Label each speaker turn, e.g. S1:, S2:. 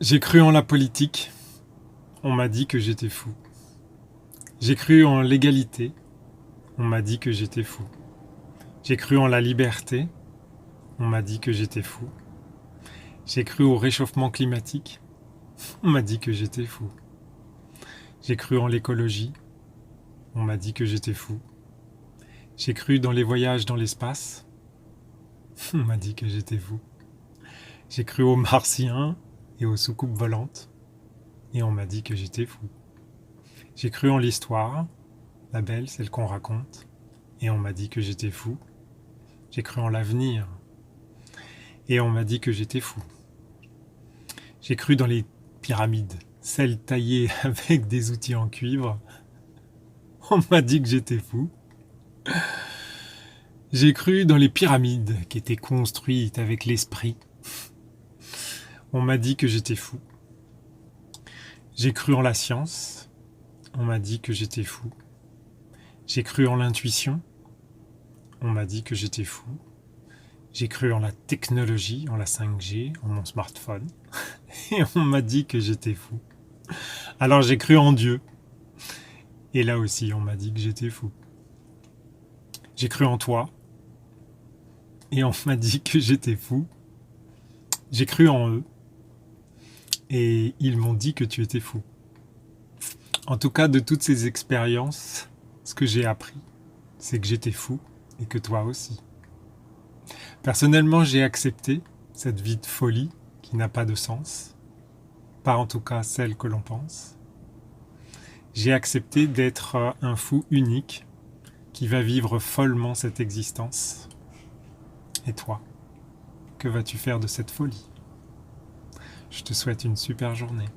S1: J'ai cru en la politique, on m'a dit que j'étais fou. J'ai cru en l'égalité, on m'a dit que j'étais fou. J'ai cru en la liberté, on m'a dit que j'étais fou. J'ai cru au réchauffement climatique, on m'a dit que j'étais fou. J'ai cru en l'écologie, on m'a dit que j'étais fou. J'ai cru dans les voyages dans l'espace, on m'a dit que j'étais fou. J'ai cru aux martiens et aux soucoupes volantes, et on m'a dit que j'étais fou. J'ai cru en l'histoire, la belle, celle qu'on raconte, et on m'a dit que j'étais fou. J'ai cru en l'avenir, et on m'a dit que j'étais fou. J'ai cru dans les pyramides, celles taillées avec des outils en cuivre, on m'a dit que j'étais fou. J'ai cru dans les pyramides qui étaient construites avec l'esprit, on m'a dit que j'étais fou. J'ai cru en la science, on m'a dit que j'étais fou. J'ai cru en l'intuition, on m'a dit que j'étais fou. J'ai cru en la technologie, en la 5G, en mon smartphone, et on m'a dit que j'étais fou. Alors j'ai cru en Dieu, et là aussi on m'a dit que j'étais fou. J'ai cru en toi, et on m'a dit que j'étais fou. J'ai cru en eux, et ils m'ont dit que tu étais fou. En tout cas, de toutes ces expériences, ce que j'ai appris, c'est que j'étais fou, et que toi aussi. Personnellement, j'ai accepté cette vie de folie qui n'a pas de sens, pas en tout cas celle que l'on pense. J'ai accepté d'être un fou unique qui va vivre follement cette existence. Et toi, que vas-tu faire de cette folie ? Je te souhaite une super journée.